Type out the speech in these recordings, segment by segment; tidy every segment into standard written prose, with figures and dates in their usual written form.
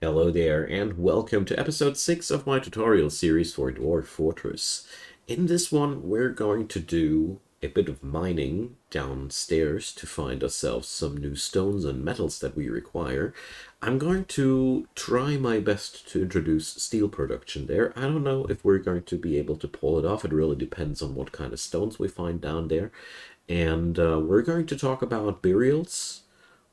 Hello there, and welcome to episode 6 of my tutorial series for Dwarf Fortress. In this one, we're going to do a bit of mining downstairs to find ourselves some new stones and metals that we require. I'm going to try my best to introduce steel production there. I don't know if we're going to be able to pull it off. It really depends on what kind of stones we find down there. And we're going to talk about burials.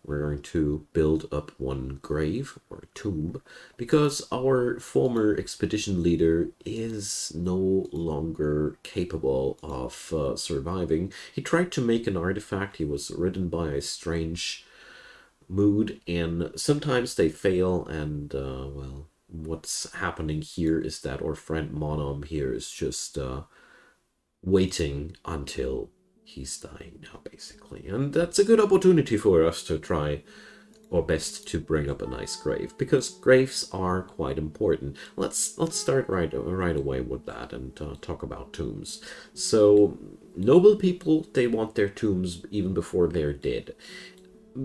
We're going to build up one grave or tomb because our former expedition leader is no longer capable of surviving. He tried to make an artifact. He was ridden by a strange mood, and sometimes they fail. And well, what's happening here is that our friend Monom here is just waiting until he's dying now, basically. And that's a good opportunity for us to try our best to bring up a nice grave, because graves are quite important. Let's start right away with that and talk about tombs. So noble people, they want their tombs even before they're dead.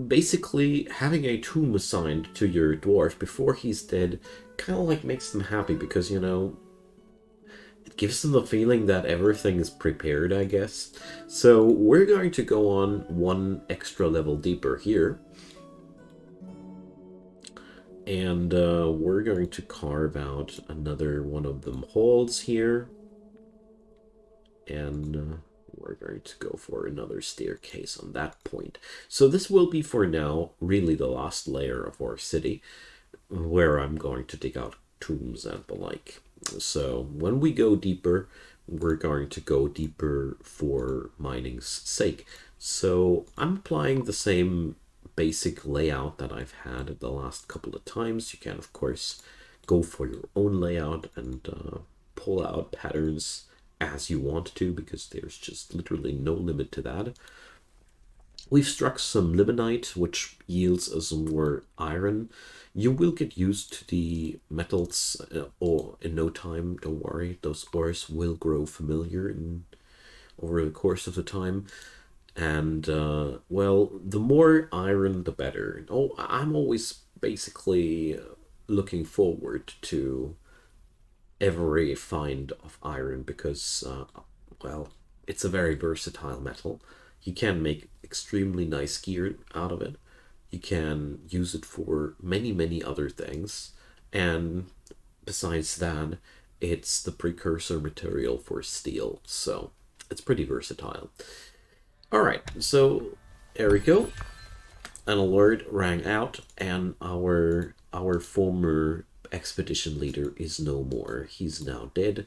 Basically, having a tomb assigned to your dwarf before he's dead kind of like makes them happy, because it gives them the feeling that everything is prepared, I guess. So we're going to go on one extra level deeper here. And we're going to carve out another one of them holes here. And we're going to go for another staircase on that point. So this will be for now really the last layer of our city, where I'm going to dig out tombs and the like. So when we go deeper, we're going to go deeper for mining's sake. So I'm applying the same basic layout that I've had the last couple of times. You can, of course, go for your own layout and pull out patterns as you want to, because there's just literally no limit to that. We've struck some limonite, which yields us some more iron. You will get used to the metals or in no time, don't worry. Those ores will grow familiar over the course of the time. And, well, the more iron, the better. Oh, I'm always basically looking forward to every find of iron because, well, it's a very versatile metal. You can make extremely nice gear out of it. You can use it for many other things. And besides that, it's the precursor material for steel. So it's pretty versatile. Alright, so there we go. An alert rang out, and our former expedition leader is no more. He's now dead,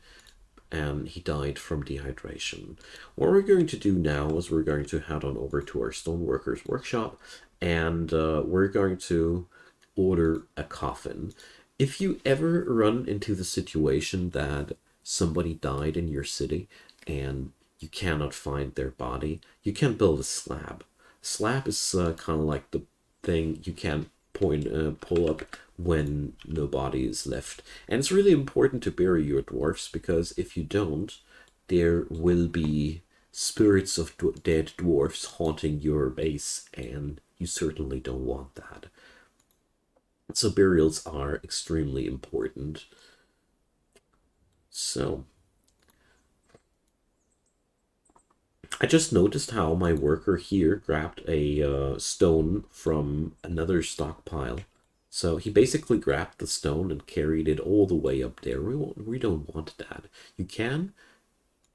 and he died from dehydration. What we're going to do now is we're going to head on over to our stoneworkers workshop, and we're going to order a coffin. If you ever run into the situation that somebody died in your city and you cannot find their body, you can build a slab. Slab is kind of like the thing you can pull up when no body is left. And it's really important to bury your dwarfs, because if you don't, there will be spirits of dead dwarfs haunting your base, and you certainly don't want that. So burials are extremely important. So I just noticed how my worker here grabbed a stone from another stockpile. So he basically grabbed the stone and carried it all the way up there. We don't want that. You can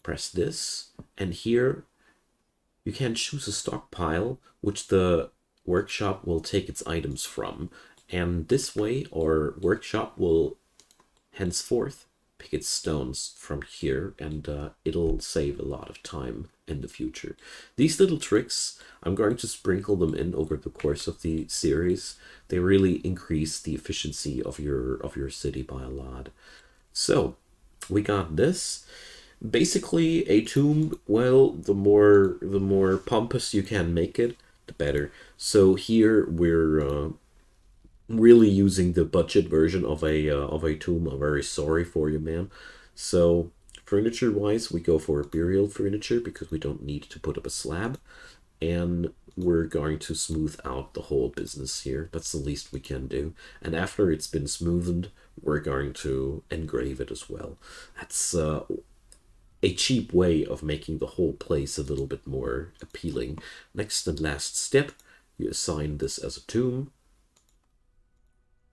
press this, and here you can choose a stockpile which the workshop will take its items from. And this way, our workshop will henceforth pick its stones from here, and it'll save a lot of time in the future. These little tricks, I'm going to sprinkle them in over the course of the series. They really increase the efficiency of your city by a lot. So we got this. Basically, a tomb, well, the more pompous you can make it, the better. So here we're really using the budget version of a tomb. I'm very sorry for you, man. So furniture wise, we go for burial furniture because we don't need to put up a slab. And we're going to smooth out the whole business here. That's the least we can do. And after it's been smoothened, we're going to engrave it as well. That's a cheap way of making the whole place a little bit more appealing. Next and last step, you assign this as a tomb.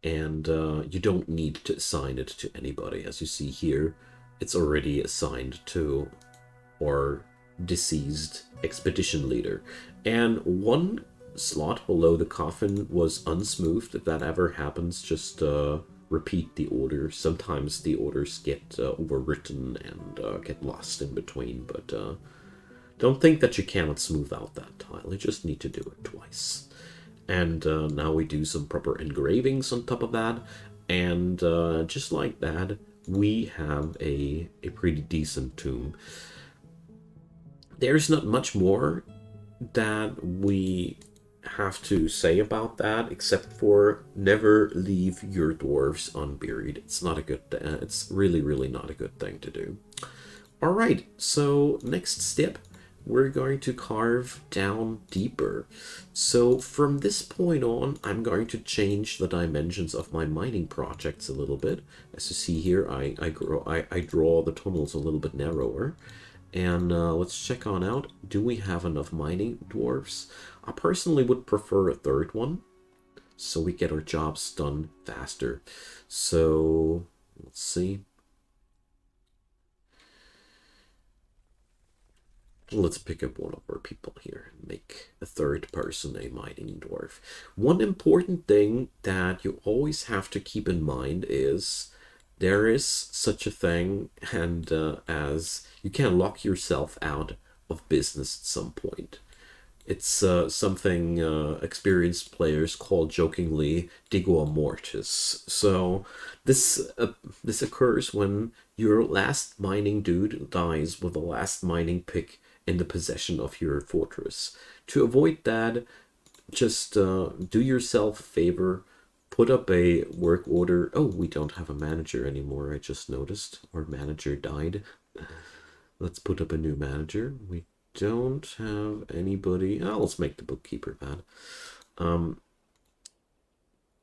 And you don't need to assign it to anybody. As you see here, it's already assigned to our deceased expedition leader. And one slot below the coffin was unsmoothed. If that ever happens, just repeat the order. Sometimes the orders get overwritten and get lost in between, but don't think that you cannot smooth out that tile. You just need to do it twice. And now we do some proper engravings on top of that. And just like that, we have a pretty decent tomb. There's not much more that we have to say about that, except for never leave your dwarves unburied. It's not a good. It's really, really not a good thing to do. All right. So next step, we're going to carve down deeper. So from this point on, I'm going to change the dimensions of my mining projects a little bit. As you see here, I draw the tunnels a little bit narrower. And let's check on out. Do we have enough mining dwarfs? I personally would prefer a third one, so we get our jobs done faster. So let's see. Let's pick up one of our people here and make a third person a mining dwarf. One important thing that you always have to keep in mind is there is such a thing, and as you can lock yourself out of business at some point. It's something experienced players call jokingly "digor mortis." So this occurs when your last mining dude dies with the last mining pick in the possession of your fortress. To avoid that, just do yourself a favor. Put up a work order. Oh, we don't have a manager anymore. I just noticed our manager died. Let's put up a new manager. We don't have anybody. Oh, let's make the bookkeeper that.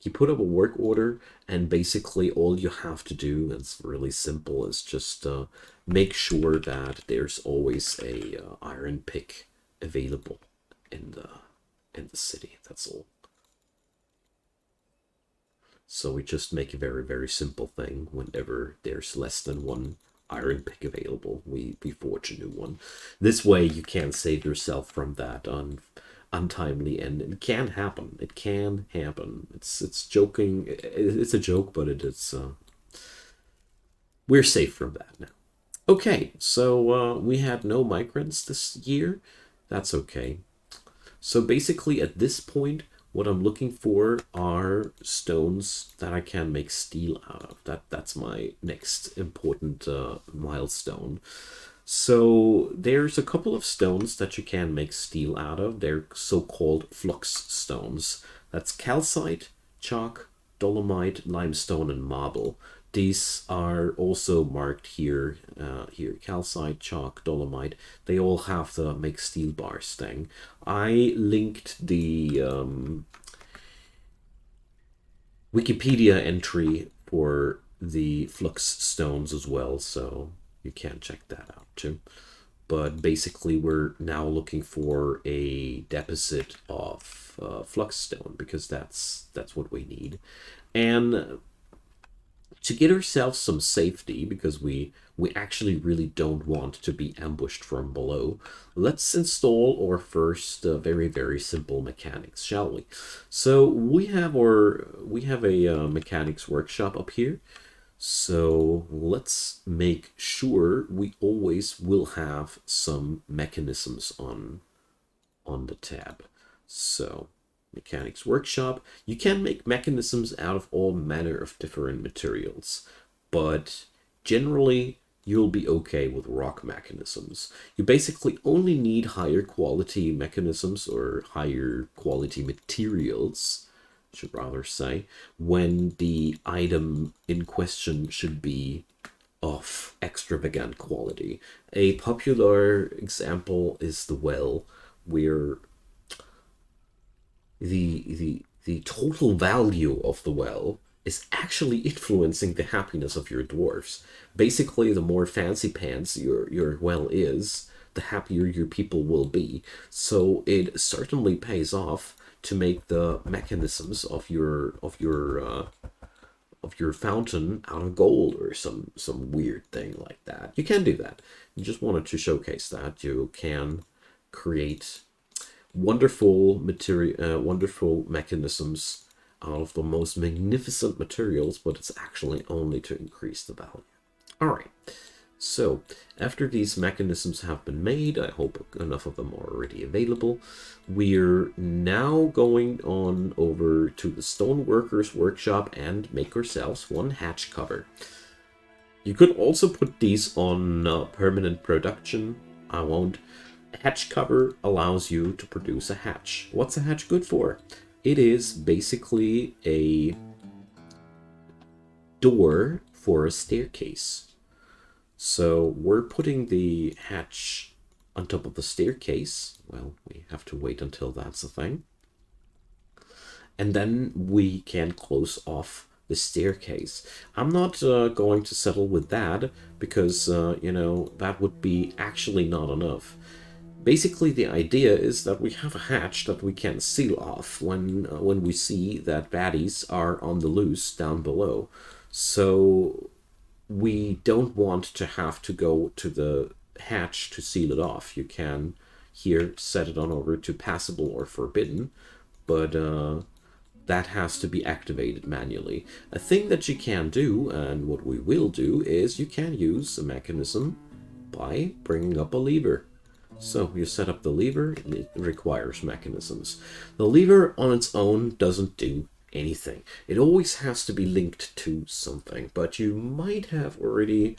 You put up a work order, and basically all you have to do, it's really simple, is just make sure that there's always a iron pick available in the city. That's all. So we just make a very, very simple thing. Whenever there's less than one iron pick available, we forge a new one. This way you can save yourself from that untimely end. It can happen. It can happen. It's joking. It's a joke, but it's we're safe from that now. Okay, so we had no migrants this year. That's okay. So basically at this point, what I'm looking for are stones that I can make steel out of. That's my next important milestone. So there's a couple of stones that you can make steel out of. They're so-called flux stones. That's calcite, chalk, dolomite, limestone, and marble. These are also marked here. Here, calcite, chalk, dolomite. They all have the make steel bars thing. I linked the Wikipedia entry for the flux stones as well, so you can check that out too. But basically, we're now looking for a deposit of flux stone because that's what we need, and to get ourselves some safety, because we actually really don't want to be ambushed from below, let's install our first very, very simple mechanics, shall we? So we have a mechanics workshop up here. So let's make sure we always will have some mechanisms on the tab. So mechanics workshop, you can make mechanisms out of all manner of different materials, but generally you'll be okay with rock mechanisms. You basically only need higher quality mechanisms, or higher quality materials, I should rather say, when the item in question should be of extravagant quality. A popular example is the well, where the total value of the well is actually influencing the happiness of your dwarfs. Basically, the more fancy pants your well is, the happier your people will be. So it certainly pays off to make the mechanisms of your fountain out of gold or some weird thing like that. You can do that. You just wanted to showcase that you can create wonderful material, wonderful mechanisms out of the most magnificent materials, but it's actually only to increase the value. All right. So after these mechanisms have been made, I hope enough of them are already available, we're now going on over to the stoneworkers workshop and make ourselves one hatch cover. You could also put these on permanent production. I won't. A hatch cover allows you to produce a hatch. What's a hatch good for? It is basically a door for a staircase. So we're putting the hatch on top of the staircase. Well, we have to wait until that's a thing. And then we can close off the staircase. I'm not going to settle with that because, you know, that would be actually not enough. Basically, the idea is that we have a hatch that we can seal off when we see that baddies are on the loose down below. So we don't want to have to go to the hatch to seal it off. You can here set it on over to passable or forbidden, but that has to be activated manually. A thing that you can do, and what we will do, is you can use a mechanism by bringing up a lever. So you set up the lever, it requires mechanisms. The lever on its own doesn't do anything. It always has to be linked to something, but you might have already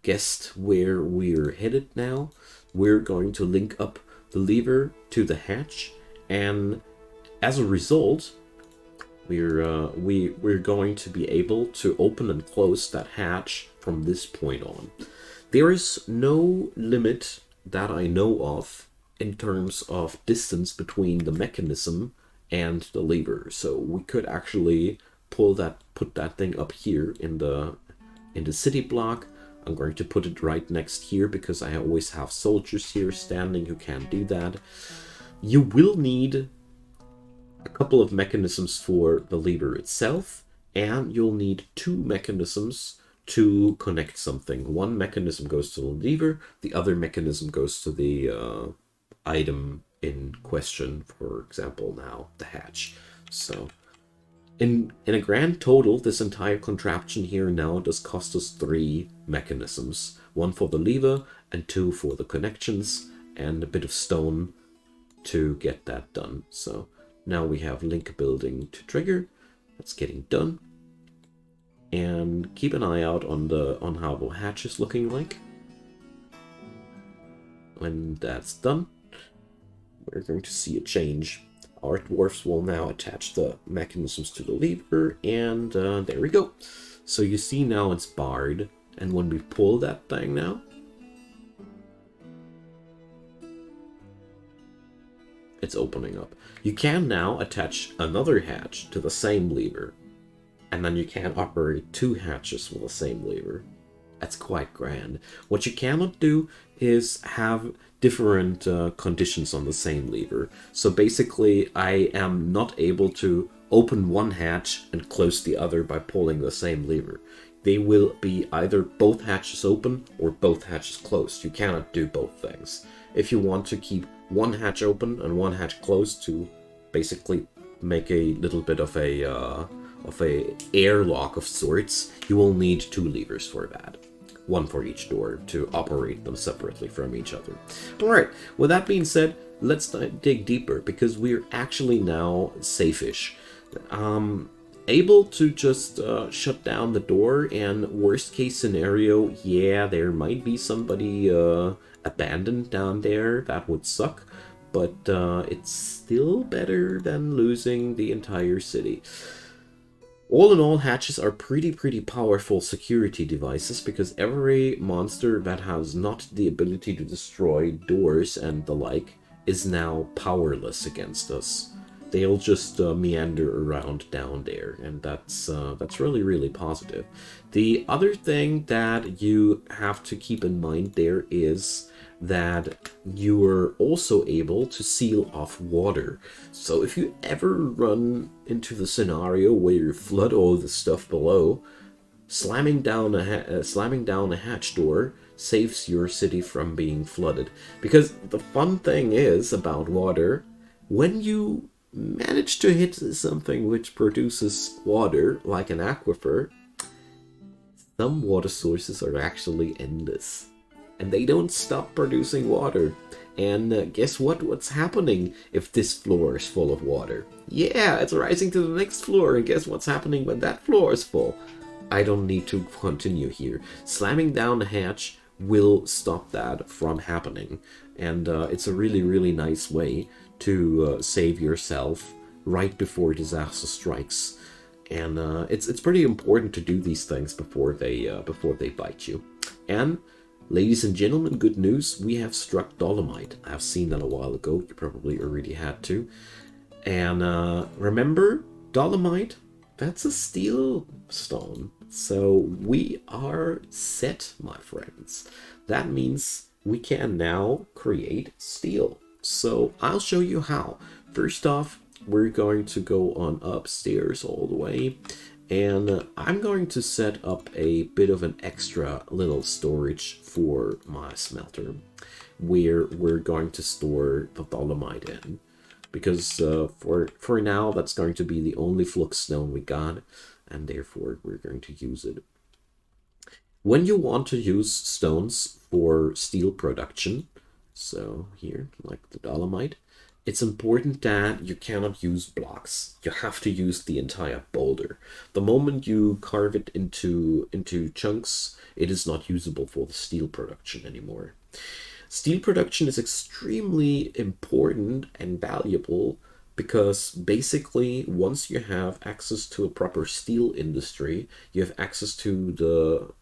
guessed where we're headed now. We're going to link up the lever to the hatch, and as a result, we're going to be able to open and close that hatch from this point on. There is no limit that I know of in terms of distance between the mechanism and the lever, so we could actually put that thing up here in the city block. I'm going to put it right next here because I always have soldiers here standing who can do that. You will need a couple of mechanisms for the lever itself, and you'll need 2 mechanisms to connect something. One mechanism goes to the lever, the other mechanism goes to the item in question, for example now the hatch. So in a grand total, this entire contraption here now does cost us 3 mechanisms. 1 for the lever and 2 for the connections, and a bit of stone to get that done. So now we have link building to trigger. That's getting done. And keep an eye out on how the hatch is looking like. When that's done, we're going to see a change. Our dwarfs will now attach the mechanisms to the lever, and there we go. So you see now it's barred, and when we pull that thing now, it's opening up. You can now attach another hatch to the same lever, and then you can operate 2 hatches with the same lever. That's quite grand. What you cannot do is have different conditions on the same lever. So basically, I am not able to open one hatch and close the other by pulling the same lever. They will be either both hatches open or both hatches closed. You cannot do both things. If you want to keep one hatch open and one hatch closed to basically make a little bit of a airlock of sorts, you will need 2 levers for that. 1 for each door to operate them separately from each other. Alright, with that being said, let's dig deeper, because we're actually now safe-ish. Able to just shut down the door, and worst case scenario, yeah, there might be somebody abandoned down there. That would suck, but it's still better than losing the entire city. All in all, hatches are pretty powerful security devices, because every monster that has not the ability to destroy doors and the like is now powerless against us. they'll just meander around down there, and that's really, really positive. The other thing that you have to keep in mind there is that you are also able to seal off water. So if you ever run into the scenario where you flood all the stuff below, slamming down a hatch door saves your city from being flooded. Because the fun thing is about water, when you manage to hit something which produces water, like an aquifer, some water sources are actually endless. And they don't stop producing water. And guess what? What's happening if this floor is full of water? Yeah, it's rising to the next floor. And guess what's happening when that floor is full? I don't need to continue here. Slamming down the hatch will stop that from happening. And it's a really, really nice way to save yourself right before disaster strikes. And it's pretty important to do these things before they bite you. And ladies and gentlemen, good news, we have struck dolomite. I've seen that a while ago. You probably already had to. And remember, dolomite, that's a steel stone. So we are set, my friends. That means we can now create steel. So I'll show you how. First off, we're going to go on upstairs all the way. And I'm going to set up a bit of an extra little storage for my smelter, where we're going to store the dolomite in. Because for now, that's going to be the only flux stone we got, and therefore we're going to use it. When you want to use stones for steel production, so here, like the dolomite, it's important that you cannot use blocks. You have to use the entire boulder. The moment you carve it into chunks, it is not usable for the steel production anymore. Steel production is extremely important and valuable because basically once you have access to a proper steel industry, you have access to the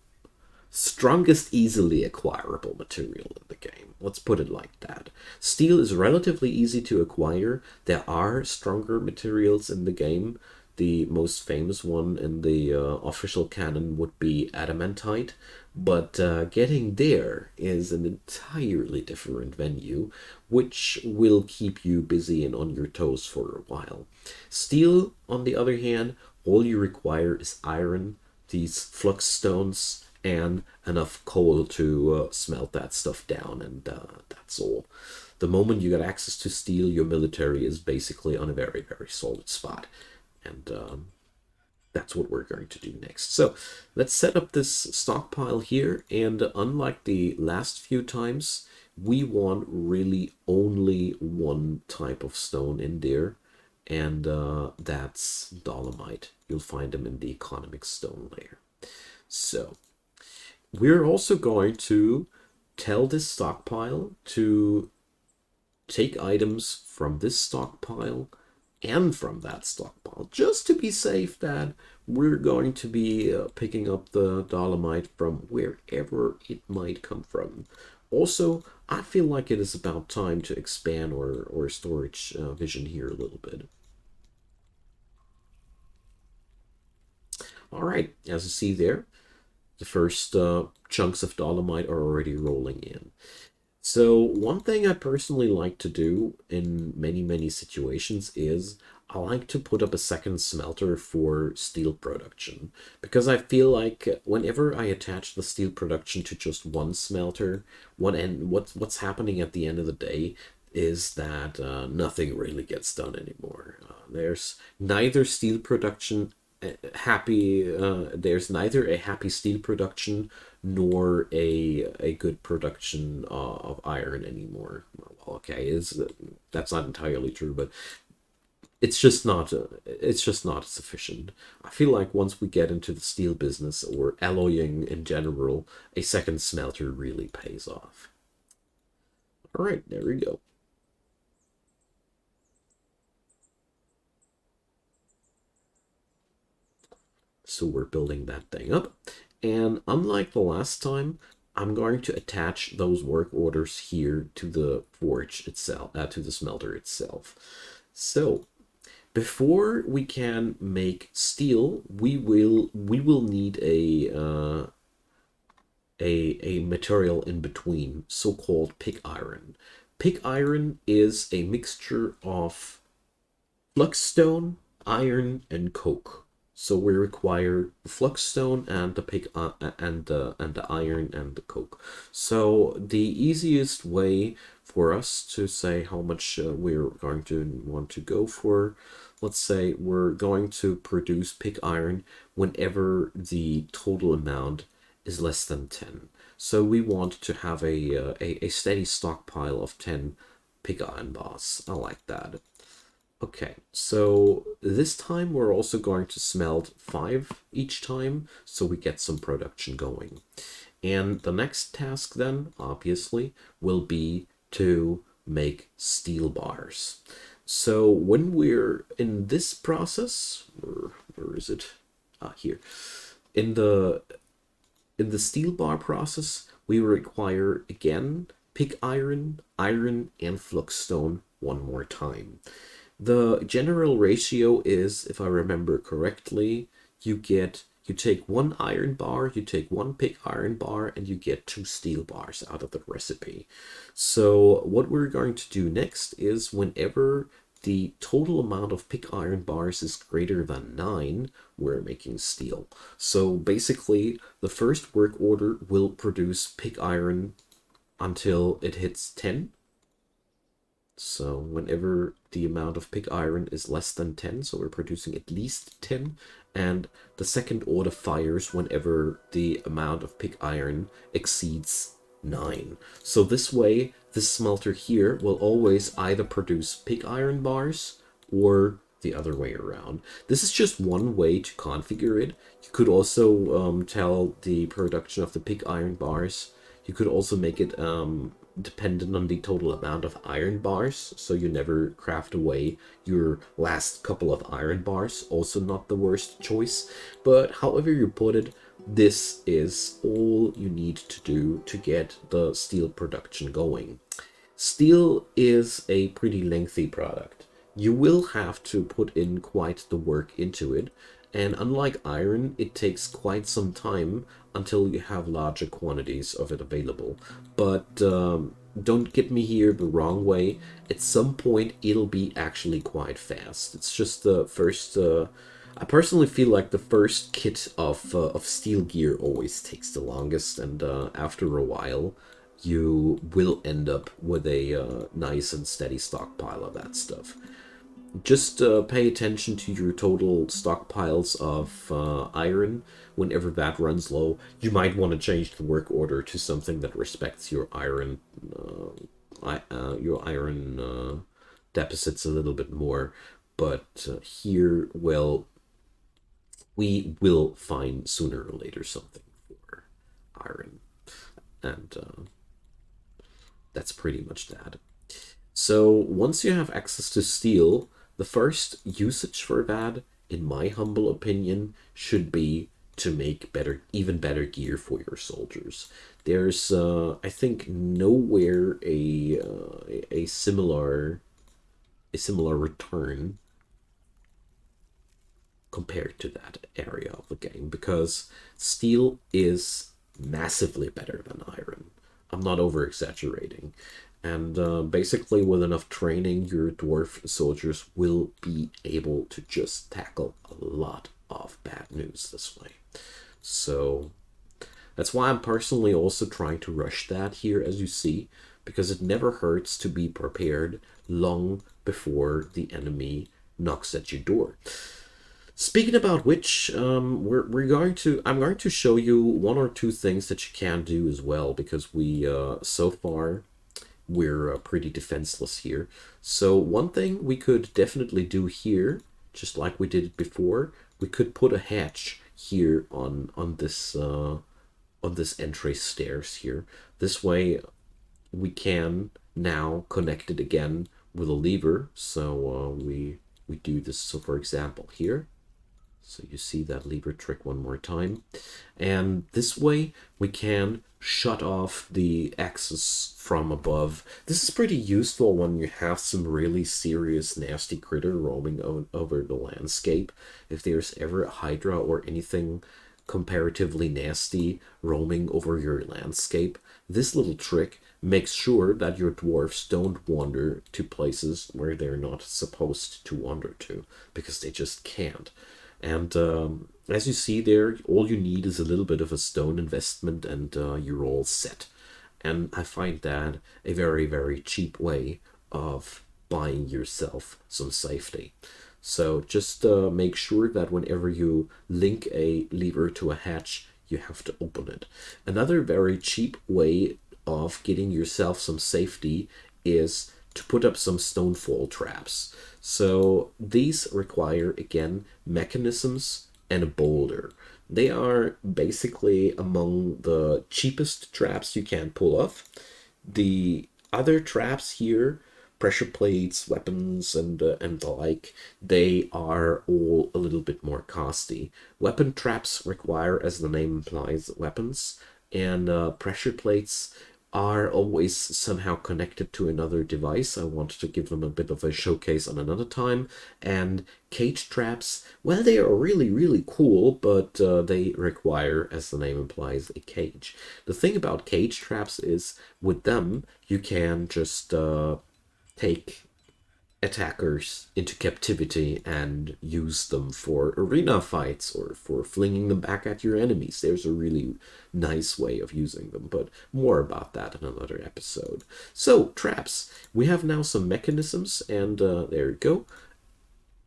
strongest easily acquirable material in the game. Let's put it like that. Steel is relatively easy to acquire. There are stronger materials in the game. The most famous one in the official canon would be adamantite, but getting there is an entirely different venue, which will keep you busy and on your toes for a while. Steel, on the other hand, all you require is iron, these flux stones, and enough coal to smelt that stuff down, and that's all. The moment you get access to steel, your military is basically on a very, very solid spot. And that's what we're going to do next. So let's set up this stockpile here. And unlike the last few times, we want really only one type of stone in there. And that's dolomite. You'll find them in the economic stone layer. So we're also going to tell this stockpile to take items from this stockpile and from that stockpile, just to be safe that we're going to be picking up the dolomite from wherever it might come from. Also, I feel like it is about time to expand our storage vision here a little bit. All right, as you see there, the first chunks of dolomite are already rolling in. So one thing I personally like to do in many, many situations is I like to put up a second smelter for steel production, because I feel like whenever I attach the steel production to just one smelter, what's happening at the end of the day is that nothing really gets done anymore. There's neither steel production there's neither a happy steel production nor a good production of iron anymore. Well, okay, that's not entirely true, but it's just not sufficient. I feel like once we get into the steel business or alloying in general, a second smelter really pays off. All right, there we go. So we're building that thing up. And unlike the last time, I'm going to attach those work orders here to the forge itself, to the smelter itself. So Before we can make steel, we will need a material in between, so-called pig iron. Pig iron is a mixture of flux-stone, iron, and coke. So we require the flux-stone and the and the iron and the coke. So the easiest way for us to say how much we're going to want to go for, let's say we're going to produce pig iron whenever the total amount is less than 10. So we want to have a steady stockpile of 10 pig iron bars. I like that. Okay, so this time we're also going to smelt 5 each time, so we get some production going. And the next task then, obviously, will be to make steel bars. So when we're in this process, where is it? Ah, here. In the steel bar process, we require again pig iron, iron, and flux-stone one more time. The general ratio is, if I remember correctly, you take one iron bar, you take one pig iron bar, and you get 2 steel bars out of the recipe. So what we're going to do next is whenever the total amount of pig iron bars is greater than 9, we're making steel. So basically, the first work order will produce pig iron until it hits 10. So whenever the amount of pig iron is less than 10, so we're producing at least 10, and the second order fires whenever the amount of pig iron exceeds 9. So this way, this smelter here will always either produce pig iron bars or the other way around. This is just one way to configure it. You could also tell the production of the pig iron bars. You could also make it dependent on the total amount of iron bars, so you never craft away your last couple of iron bars. Also not the worst choice, but however you put it, this is all you need to do to get the steel production going. Steel is a pretty lengthy product. You will have to put in quite the work into it, and unlike iron, it takes quite some time until you have larger quantities of it available. But don't get me here the wrong way. At some point, it'll be actually quite fast. It's just the first. I personally feel like the first kit of steel gear always takes the longest, and after a while, you will end up with a nice and steady stockpile of that stuff. Just pay attention to your total stockpiles of iron. Whenever that runs low, you might want to change the work order to something that respects your iron deficits a little bit more. But here, well, we will find sooner or later something for iron, and that's pretty much that. So once you have access to steel, the first usage for that, in my humble opinion, should be to make even better gear for your soldiers. There's, I think, nowhere a similar return compared to that area of the game, because steel is massively better than iron. I'm not over exaggerating. And basically, with enough training, your dwarf soldiers will be able to just tackle a lot of bad news this way. So that's why I'm personally also trying to rush that here, as you see, because it never hurts to be prepared long before the enemy knocks at your door. Speaking about which, I'm going to show you one or two things that you can do as well, because so far we're pretty defenseless here. So one thing we could definitely do here, just like we did before, we could put a hatch here on this entry stairs here. This way we can now connect it again with a lever. So we do this. So for example here, So you see that lever trick one more time. And this way we can shut off the access from above. This is pretty useful when you have some really serious nasty critter roaming over the landscape. If there's ever a hydra or anything comparatively nasty roaming over your landscape, this little trick makes sure that your dwarfs don't wander to places where they're not supposed to wander to, because they just can't. And as you see there, all you need is a little bit of a stone investment and you're all set. And I find that a very, very cheap way of buying yourself some safety. So just make sure that whenever you link a lever to a hatch, you have to open it. Another very cheap way of getting yourself some safety is to put up some stonefall traps. So these require, again, mechanisms and a boulder. They are basically among the cheapest traps you can pull off. The other traps here, pressure plates, weapons, and the like, they are all a little bit more costly. Weapon traps require, as the name implies, weapons, and pressure plates are always somehow connected to another device. I want to give them a bit of a showcase on another time. And cage traps, well, they are really, really cool, but they require, as the name implies, a cage. The thing about cage traps is, with them, you can just take attackers into captivity and use them for arena fights or for flinging them back at your enemies. There's a really nice way of using them, but more about that in another episode. So, traps. We have now some mechanisms, and there you go.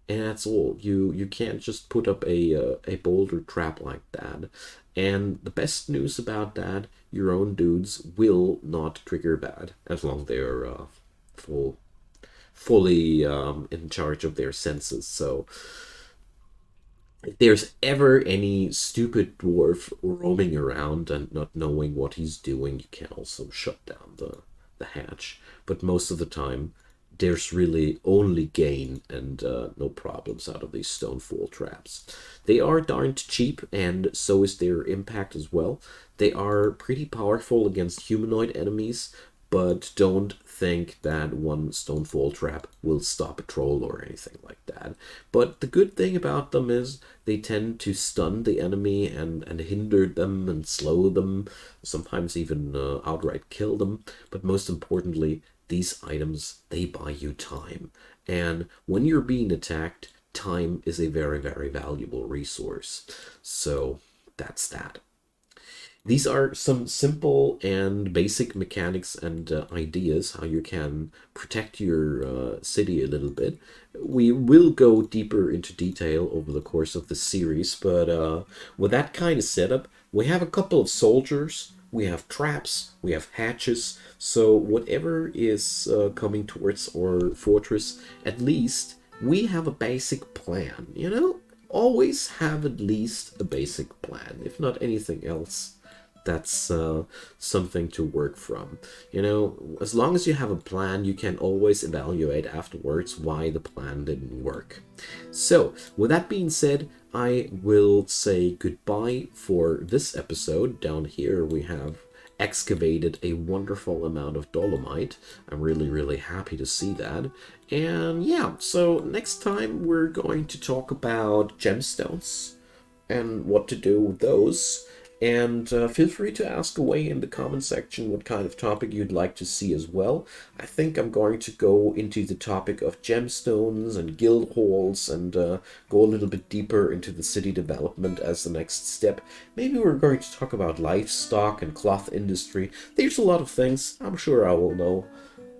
And that's all. You can't just put up a boulder trap like that. And the best news about that, your own dudes will not trigger bad as long as they're fully in charge of their senses. So if there's ever any stupid dwarf roaming around and not knowing what he's doing, you can also shut down the hatch. But most of the time, there's really only gain and no problems out of these stonefall traps. They are darned cheap, and so is their impact as well. They are pretty powerful against humanoid enemies, but don't think that one stonefall trap will stop a troll or anything like that. But the good thing about them is they tend to stun the enemy and hinder them and slow them, sometimes even outright kill them. But most importantly, these items, they buy you time. And when you're being attacked, time is a very, very valuable resource. So that's that. These are some simple and basic mechanics and ideas how you can protect your city a little bit. We will go deeper into detail over the course of the series, but with that kind of setup, we have a couple of soldiers, we have traps, we have hatches, so whatever is coming towards our fortress, at least we have a basic plan, you know? Always have at least a basic plan, if not anything else. That's something to work from. You know, as long as you have a plan, you can always evaluate afterwards why the plan didn't work. So, with that being said, I will say goodbye for this episode. Down here we have excavated a wonderful amount of dolomite. I'm really, really happy to see that. And yeah, so next time we're going to talk about gemstones and what to do with those. And feel free to ask away in the comment section what kind of topic you'd like to see as well. I think I'm going to go into the topic of gemstones and guild halls and go a little bit deeper into the city development as the next step. Maybe we're going to talk about livestock and cloth industry. There's a lot of things. I'm sure I will know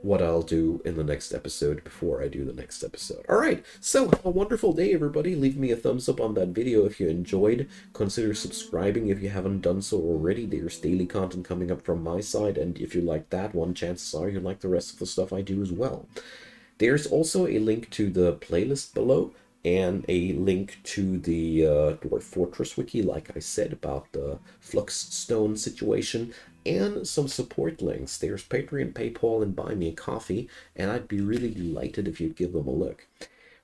what I'll do in the next episode before I do the next episode. Alright, so have a wonderful day, everybody. Leave me a thumbs up on that video if you enjoyed. Consider subscribing if you haven't done so already. There's daily content coming up from my side, and if you like that one, chances are you like the rest of the stuff I do as well. There's also a link to the playlist below, and a link to the Dwarf Fortress wiki, like I said, about the Fluxstone situation, and some support links. There's Patreon, PayPal, and Buy Me a Coffee, and I'd be really delighted if you'd give them a look.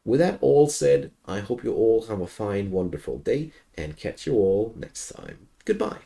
With that all said, I hope you all have a fine, wonderful day and catch you all next time. Goodbye.